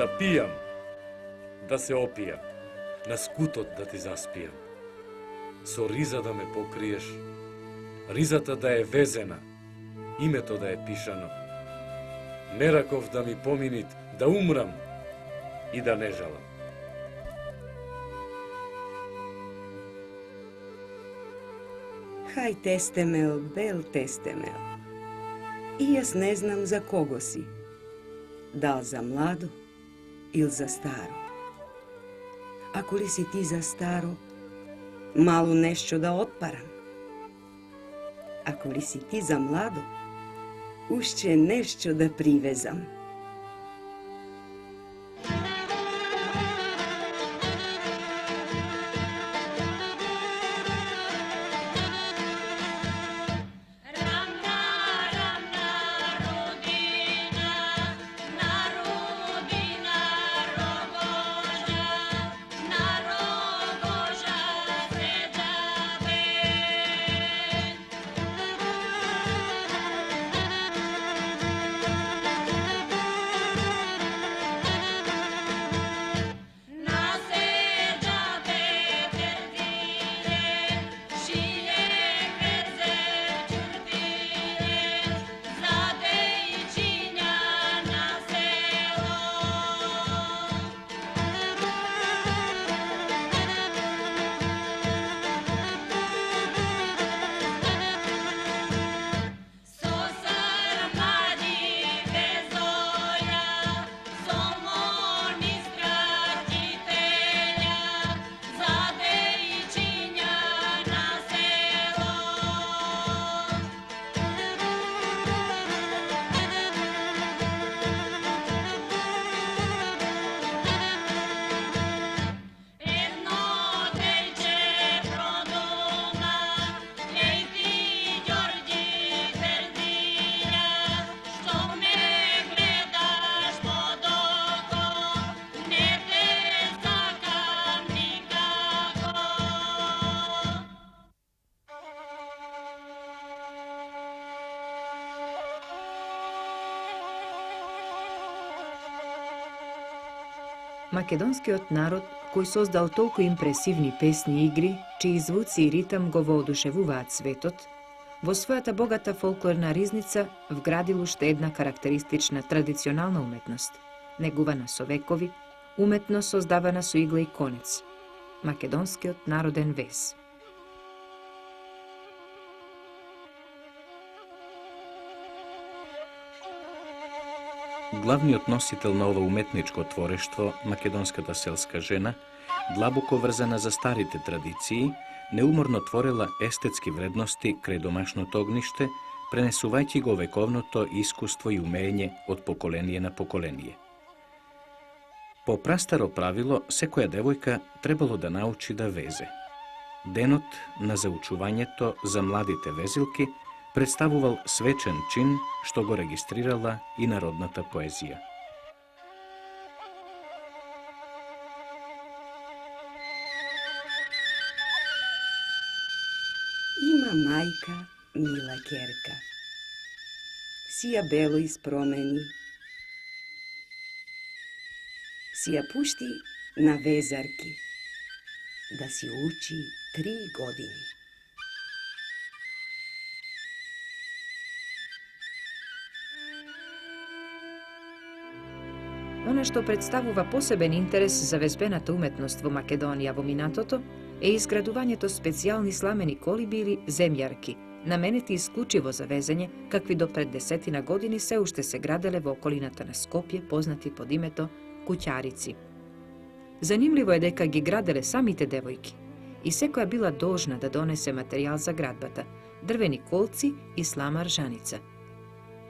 Да пијам, да се опијам, на скутот да ти заспијам. Со риза да ме покриеш, ризата да е везена, името да е пишано. Не раков да ми поминит, да умрам и да не жалам. Хај тестемел, бел тестемел. И јас не знам за кого си. Дал за младо или за старо. Ако ли си ти за старо, мало нешто да отпарам. Ако ли си ти за младо, уште нешто да привезам. Македонскиот народ, кој создал толку импресивни песни и игри, чии звуци и ритам го воодушевуваат светот, во својата богата фолклорна ризница вградил уште една карактеристична традиционална уметност, негувана со векови, уметност создавана со игла и конец, македонскиот народен вез. Главниот носител на ова уметничко творештво, македонската селска жена, длабоко врзана за старите традиции, неуморно творела естетски вредности крај домашното огниште, пренесувајќи го вековното искуство и умење од поколение на поколение. По прастаро правило, секоја девојка требало да научи да везе. Денот на заучувањето за младите везилки представувал свечен чин што го регистрирала и народната поезија. Има мајка, мила керка, сија бело испромени, си ја пушти на везарки, да си учи 3 години. Она што представува посебен интерес за везбената уметност во Македонија во минатото е изградувањето специјални сламени колиби или земјарки, наменети исклучиво за везење, какви до пред 10 години се уште се граделе во околината на Скопје, познати под името куќарици. Занимливо е дека ги граделе самите девојки и секоја била должна да донесе материјал за градбата, дрвени колци и слама ржаница.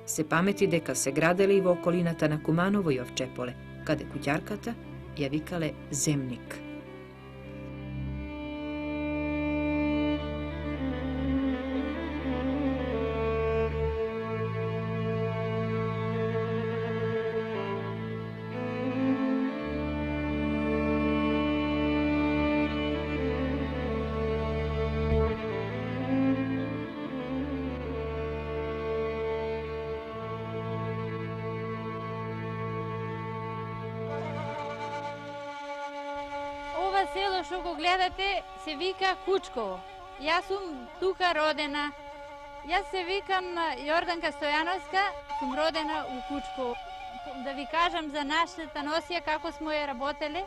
Се памети дека се граделе и во околината на Куманово и Овчеполе, каде куќарката ја викале земник. село што го гледате се вика Кучково. Јас сум тука родена. Јас се викам Јорданка Стојановска, сум родена у Кучково. Да ви кажам за нашата носија како смо ја работеле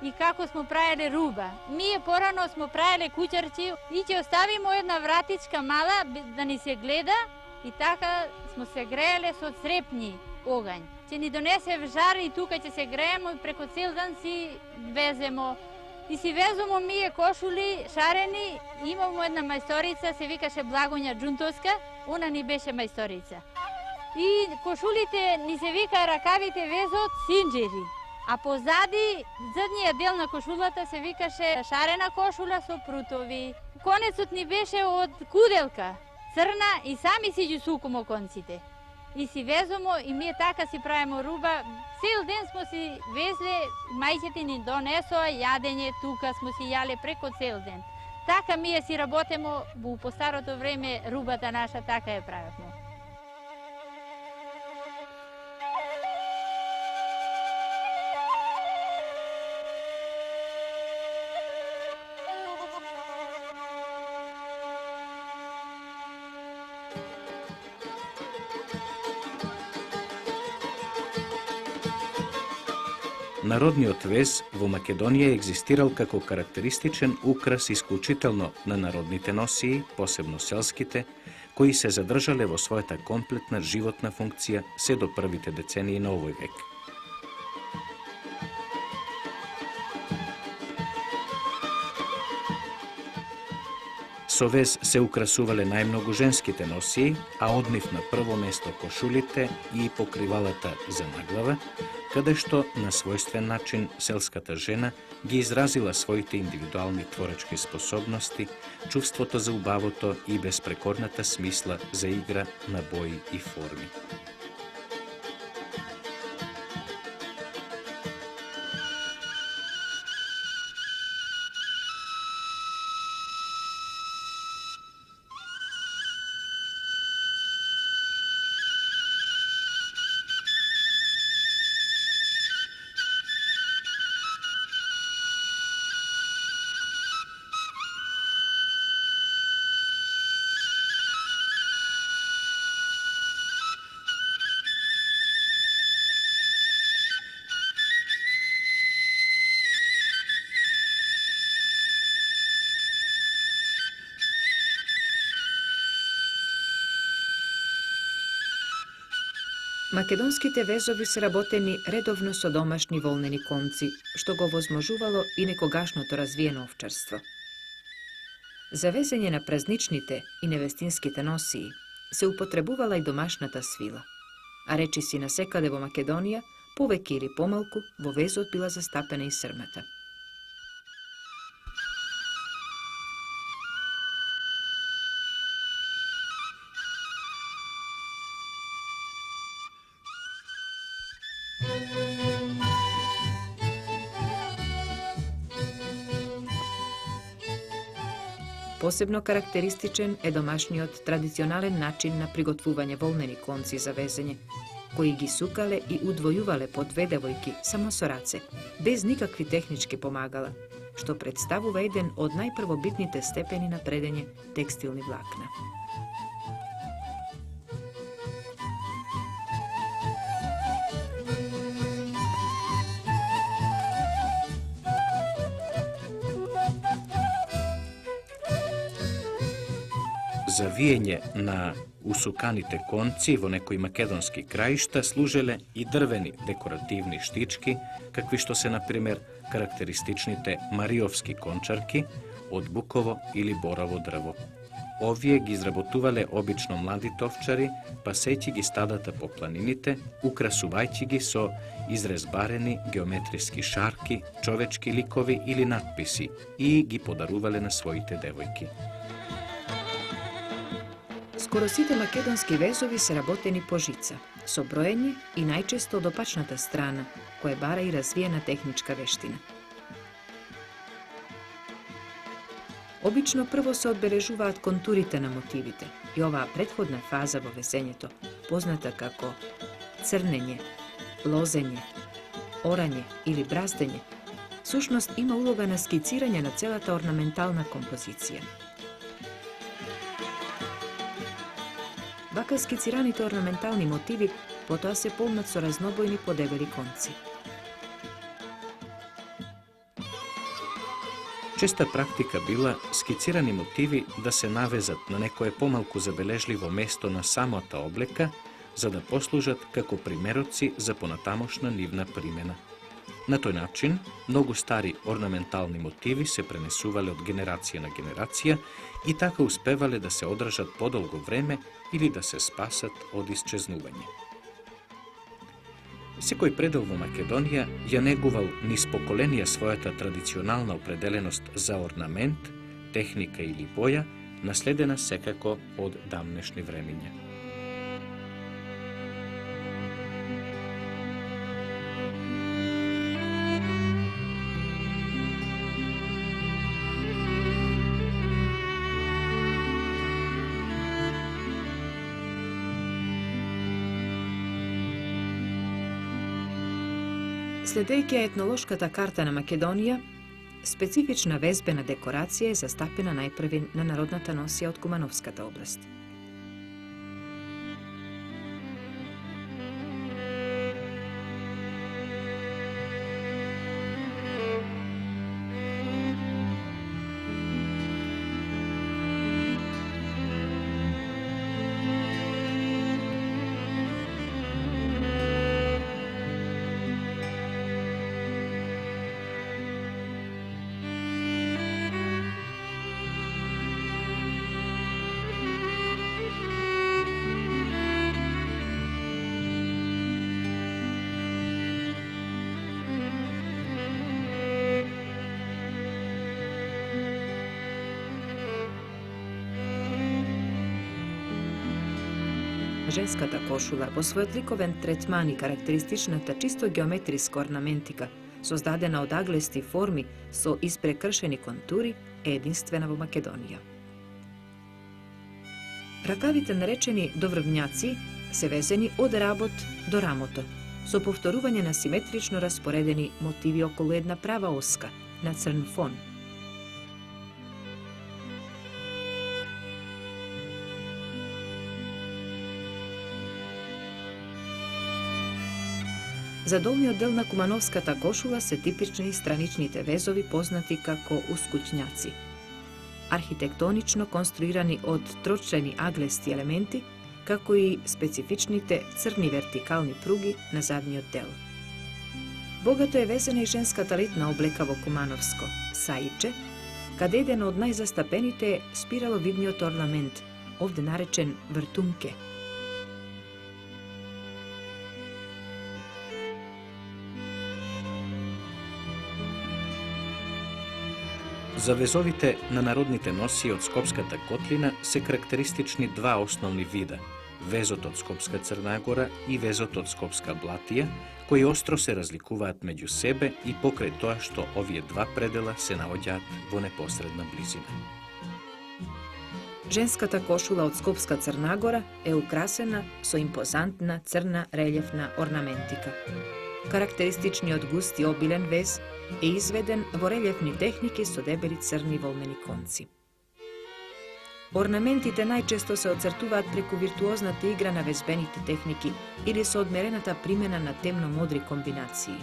и како смо правеле руба. Ние порано смо правеле куќарчи и ќе оставимо една вратичка мала да ни се гледа и така смо се грееле со црепни огањ. Ќе ни донесе жар и тука ќе се греемо и преку цел ден си веземо. И си веземо мие кошули шарени, имамо една мајсторица, се викаше Благоња Джунтовска, она ни беше мајсторица. И кошулите ни се вика ракавите везот синџери. А позади, задниот дел на кошулата се викаше шарена кошула со прутови. Конецот ни беше од куделка, црна и сами си ги сукумо конците. И си везомо и ние така си правимо руба. Цел ден смо си везле, мајките ни донесоа јадење, тука смо си јале преко цел ден. Така ние си работемо, по старото време рубата наша така ја правевме. Народниот вез во Македонија екзистирал како карактеристичен украс исклучително на народните носии, посебно селските, кои се задржале во својата комплетна животна функција се до првите децении на овој век. Со вез се украсувале најмногу женските носии, а од нив на прво место кошулите и покривалата за наглава, каде што на својствен начин селската жена ги изразила своите индивидуални творечки способности, чувството за убавото и безпрекорната смисла за игра на бои и форми. Македонските везови се работени редовно со домашни волнени конци, што го возможувало и некогашното развиено овчарство. За везење на празничните и невестинските носии се употребувала и домашната свила, а речиси насекаде во Македонија, повеќе или помалку, во везот била застапена и срмата. Посебно карактеристичен е домашниот традиционален начин на приготвување волнени конци за везење, кои ги сукале и удвојувале по две девојки само со раце, без никакви технички помагала, што представува еден од најпрвобитните степени на предење текстилни влакна. За виење на усуканите конци во некои македонски краишта служеле и дрвени декоративни штички, какви што се, например, карактеристичните мариовски кончарки од буково или бораво дрво. Овие ги изработувале обично младите овчари, пасејќи ги стадата по планините, украсувајќи ги со изрезбарени геометриски шарки, човечки ликови или надписи и ги подарувале на своите девојки. Скоро сите македонски везови се работени по жица, со броење и најчесто од опачната страна, која бара и развиена техничка вештина. Обично прво се одбележуваат контурите на мотивите и оваа претходна фаза во везењето, позната како црнење, лозење, орање или браздење, Сушност има улога на скицирање на целата орнаментална композиција. Вака скицираните орнаментални мотиви потоа се полнат со разнобојни подебели конци. Честа практика била скицирани мотиви да се навезат на некое помалку забележливо место на самата облека, за да послужат како примероци за понатамошна нивна примена. На тој начин, многу стари орнаментални мотиви се пренесувале од генерација на генерација и така успевале да се одржат подолго време или да се спасат од исчезнување. Секој предел во Македонија ја негувал низ поколенија својата традиционална определеност за орнамент, техника или боја, наследена секако од давнешни времиња. Следејќи етнолошката карта на Македонија, специфична везбена декорација е застапена најпрви на народната носија од Кумановската област. Женската кошула, во својот ликовен третман и карактеристичната чисто геометриска орнаментика, создадена од аглести форми со испрекршени контури, е единствена во Македонија. Ракавите наречени доврвњаци се везени од работ до рамото, со повторување на симетрично распоредени мотиви околу една права оска на црн фон. За долниот дел на кумановската кошула се типични страничните везови познати како ускуќњаци. Архитектонично конструирани од трочлени аглести елементи, како и специфичните црни вертикални пруги на задниот дел. Богато е везена и женската летна облека во кумановско, саиче, каде еден од најзастапените е спираловидниот орнамент, овде наречен вртунке. За везовите на народните носи од Скопската котлина се карактеристични два основни вида – везот од Скопска Црна Гора и везот од Скопска Блатија, кои остро се разликуваат меѓу себе и покрај тоа што овие два предела се наоѓаат во непосредна близина. Женската кошула од Скопска Црна Гора е украсена со импозантна црна релјефна орнаментика. Карактеристичниот густ и обилен вез е изведен во релјефни техники со дебели црни волнени конци. Орнаментите најчесто се оцртуваат преку виртуозната игра на везбените техники или со одмерената примена на темно-модри комбинации.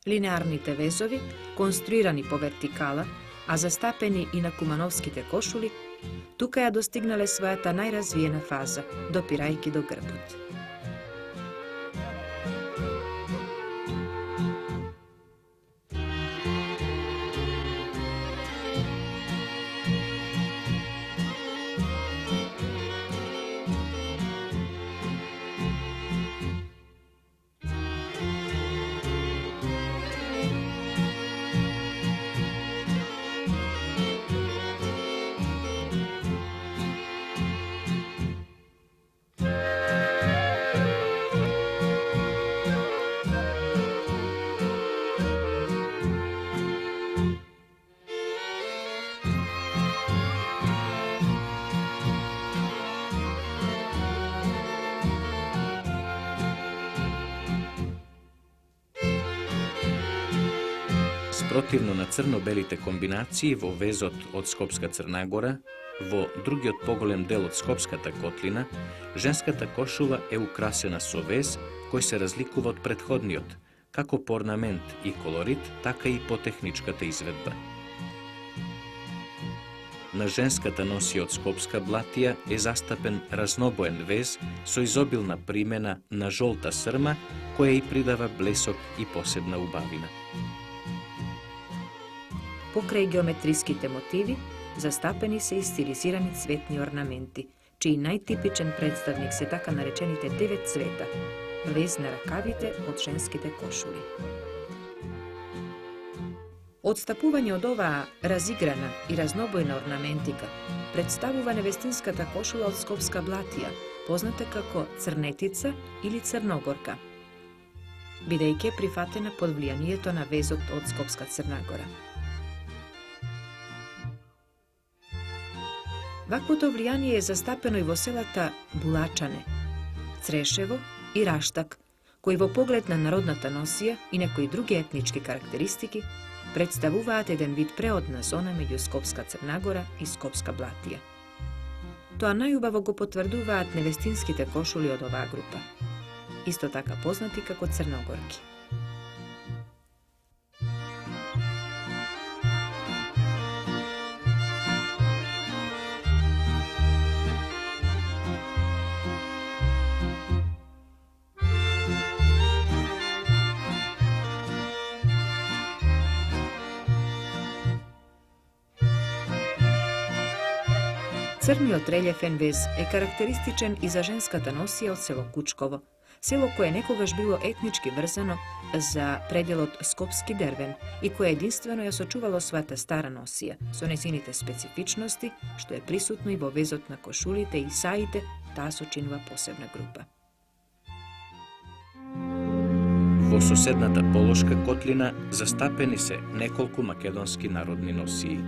Линеарните везови, конструирани по вертикала, а застапени и на кумановските кошули, тука ја достигнале својата најразвиена фаза, допирајќи до грбот. Спротивно на црно-белите комбинации во везот од Скопска Црна Гора, во другиот поголем дел од Скопската котлина, женската кошула е украсена со вез кој се разликува од претходниот, како по орнамент и колорит, така и по техничката изведба. На женската носија од Скопска Блатија е застапен разнобоен вез со изобилна примена на жолта срма, која и придава блесок и посебна убавина. Покрај геометриските мотиви, застапени се и стилизирани цветни орнаменти, чиј најтипичен представник се така наречените 9 цвета, вез на ракавите од женските кошули. Отстапување од оваа разиграна и разнобојна орнаментика представува невестинската кошула од Скопска Блатија, позната како црнетица или црногорка, бидејќи е прифатена под влијанието на везот од Скопска Црна Гора. Ваквото влијание е застапено и во селата Булачане, Црешево и Раштак, кои во поглед на народната носија и некои други етнички карактеристики представуваат еден вид преодна зона меѓу Скопска Црна Гора и Скопска Блатија. Тоа најубаво го потврдуваат невестинските кошули од оваа група, исто така познати како црногорки. Црниот релјефен вез е карактеристичен и за женската носија од село Кучково, село кое некогаш било етнички врзано за пределот Скопски Дервен и кое единствено ја сочувало својата стара носија, со незините специфичности, што е присутно и во везот на кошулите и саите, таа сочинува посебна група. Во соседната Полошка котлина застапени се неколку македонски народни носии.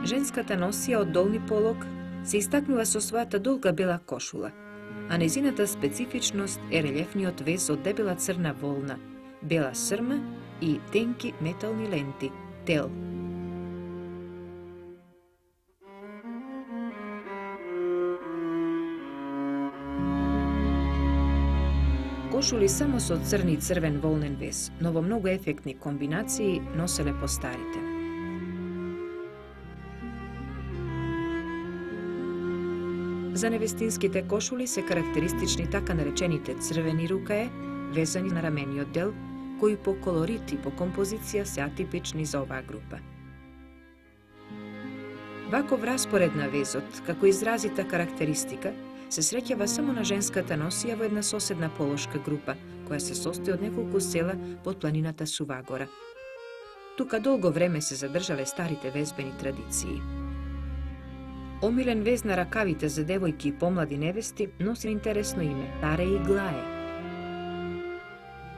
Женската носија од долни полог се истакнува со својата долга бела кошула, а незината специфичност е релјефниот вез од дебела црна волна, бела срма и тенки метални ленти, тел. Кошули само со црни и црвен волнен вез, но во многу ефектни комбинации носеле по старите. За невестинските кошули се карактеристични така наречените црвени рукаe, везани на рамениот дел, кои по колорит и по композиција се атипични за оваа група. Ваков распоред на везот, како изразита карактеристика, се среќава само на женската носија во една соседна полошка група, која се состои од неколку села под планината Сувагора. Тука долго време се задржале старите везбени традиции. Омилен вез на ракавите за девојки и помлади невести носи интересно име – Таре и Глае.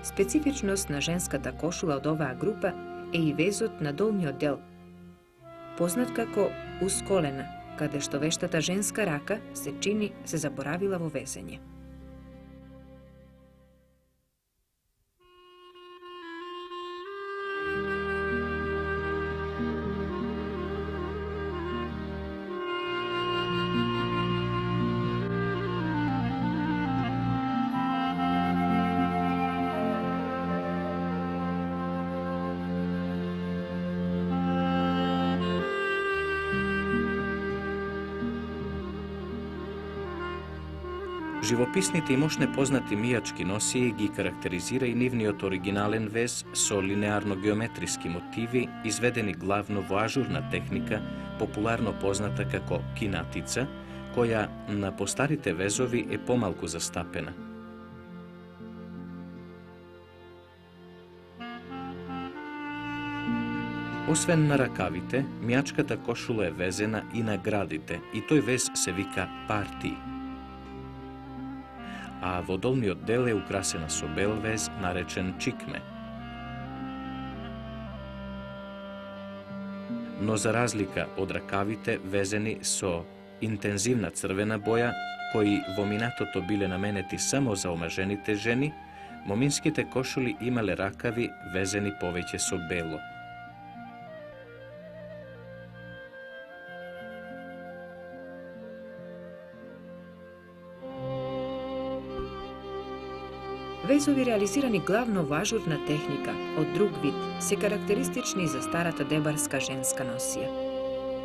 Специфичност на женската кошула од оваа група е и везот на долниот дел, познат како усколена, каде што вештата женска рака се чини се заборавила во везење. Живописните и мощне познати мијачки носии ги карактеризира и нивниот оригинален вез со линеарно-геометриски мотиви, изведени главно во ажурна техника, популарно позната како кинатица, која на постарите везови е помалку застапена. Освен на ракавите, мјачката кошула е везена и на градите и тој вез се вика парти. А во долниот дел е украсена со бел вез наречен чикме. Но за разлика од ракавите везени со интензивна црвена боја, кои во минатото биле наменети само за омажените жени, моминските кошули имале ракави везени повеќе со бело. Везови реализирани главно во ажурна техника, од друг вид, се карактеристични за старата дебарска женска носија.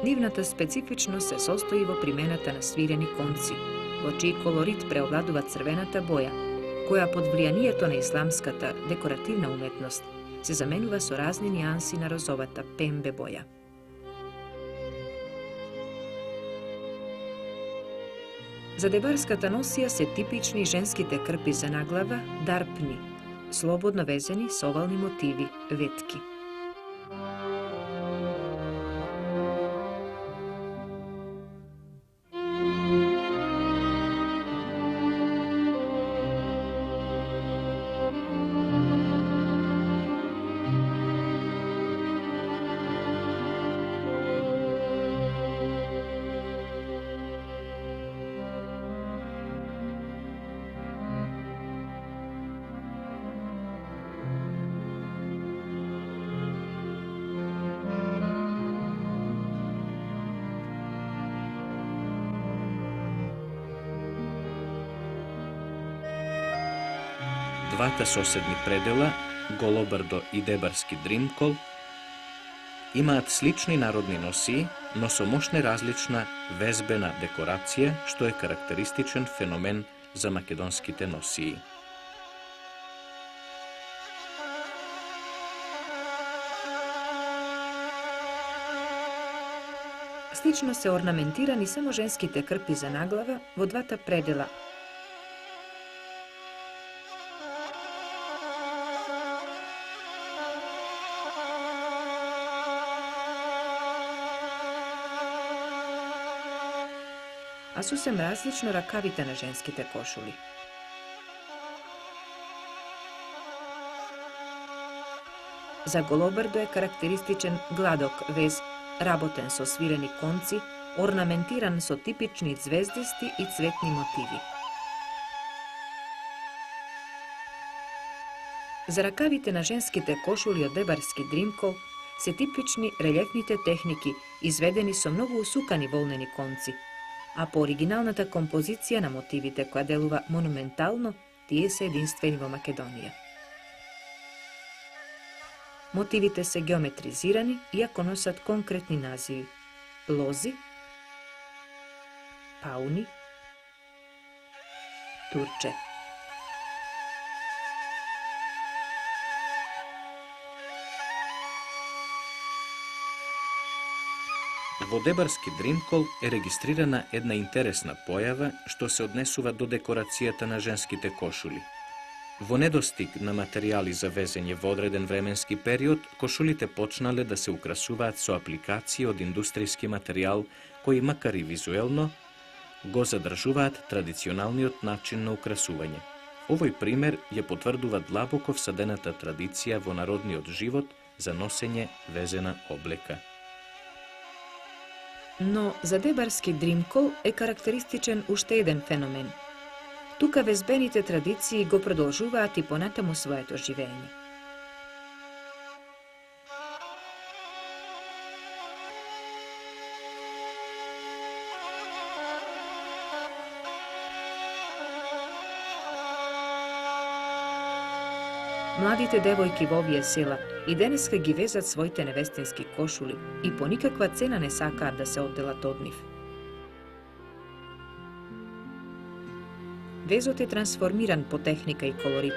Нивната специфичност се состои во примената на свирени конци, во чиј колорит преовладува црвената боја, која под влијанието на исламската декоративна уметност се заменува со разни нијанси на розовата пембе боја. За дебарската носија се типични женските крпи за наглава, дарпни, слободно везени со овални мотиви, ветки. Двата соседни предела, Голобрдо и Дебарски Дримкол, имаат слични народни носии, но со мощно различна везбена декорација, што е карактеристичен феномен за македонските носии. Слично се орнаментирани само женските крпи за наглава во двата предела. А сосем различно ракавите на женските кошули. За Голобрдо е карактеристичен гладок вез, работен со свирени конци, орнаментиран со типични звездисти и цветни мотиви. За ракавите на женските кошули од Дебарски Дримкол се типични релефните техники, изведени со многу усукани волнени конци, а по оригиналната композиција на мотивите која делува монументално, тие се единствени во Македонија. Мотивите се геометризирани, иако носат конкретни називи: лози, пауни, турче. Во Дебарски Дримкол е регистрирана една интересна појава што се однесува до декорацијата на женските кошули. Во недостиг на материјали за везење во одреден временски период, кошулите почнале да се украсуваат со апликации од индустријски материјал кои, макар и визуелно, го задржуваат традиционалниот начин на украсување. Овој пример ја потврдува длабоко всадената традиција во народниот живот за носење везена облека. Но за Дебарски Дримкол е карактеристичен уште еден феномен. Тука везбените традиции го продолжуваат и понатаму своето живење. Младите девојки во овие села и денеска ги везат своите невестински кошули и по никаква цена не сакаат да се одделат од нив. Везот е трансформиран по техника и колорит,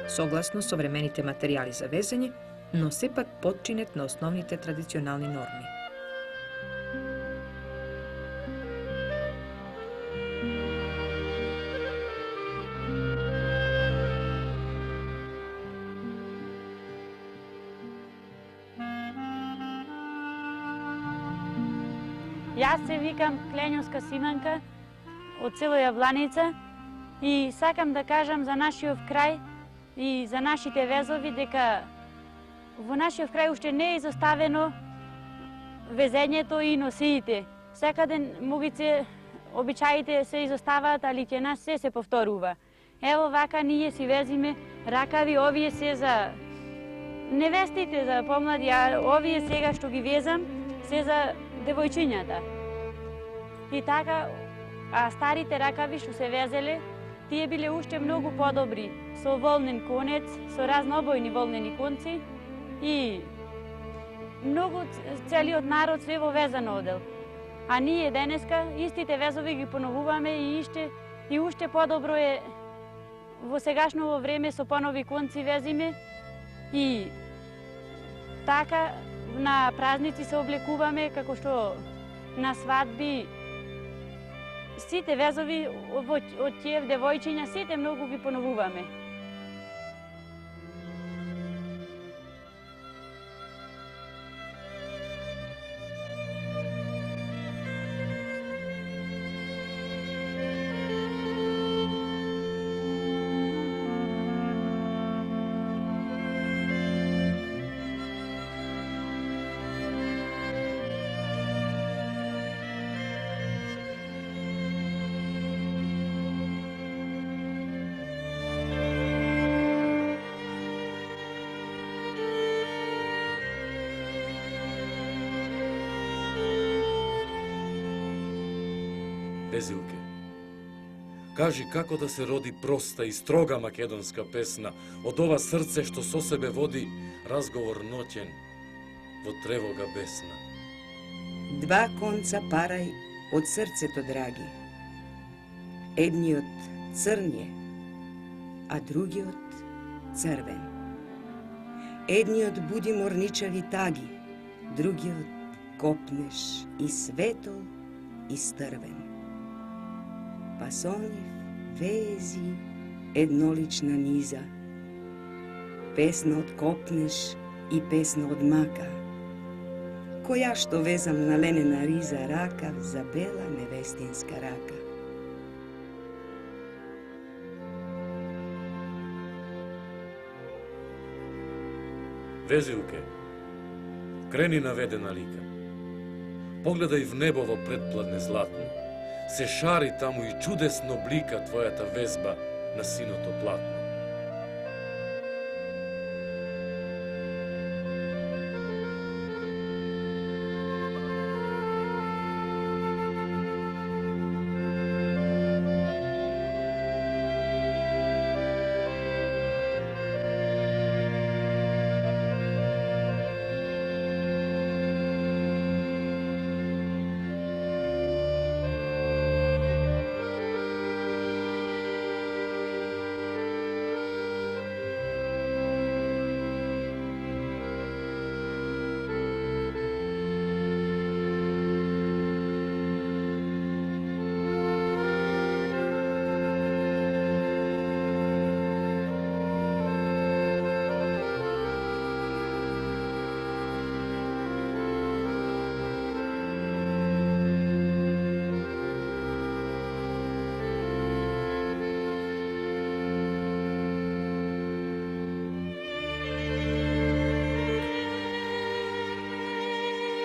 согласно современите материјали за везење, но сепак потчинет на основните традиционални норми. Јас се викам Кленјовска Симанка од село Јабланица и сакам да кажам за нашиот крај и за нашите везови дека во нашиот крај уште не е изоставено везењето и носиите. Секаде могице обичаите се изоставаат, али ќе нас се повторува. Ево вака ние си везиме ракави, овие се за невестите, за помлади, а овие сега што ги везам се за девојчињата. И така, а старите ракави што се везеле, тие биле уште многу подобри, со волнен конец, со разнобојни волнени конци и многу целиот народ све во везан одел. А ние денеска истите везови ги поновуваме и уште подобро е во сегашно време со понови конци везиме и така на празници се облекуваме како што на свадби. Сите везови од тие девојчиња, сите многу ги поновуваме. Безилке, кажи како да се роди проста и строга македонска песна од ова срце што со себе води разговор ноќен во тревога бесна. Два конца парај од срцето, драги. Едниот црн е, а другиот црвен. Едниот буди морничави таги, другиот копнеш и светол и стрвен. Пасонив вези еднолична низа, песна од копнеш и песна од мака, која што везам на ленена риза ракав за бела невестинска рака. Везилке, крени наведена лика. Погледај в небо во предпладне златно. Се шари таму и чудесно блика твојата везба на синото платно.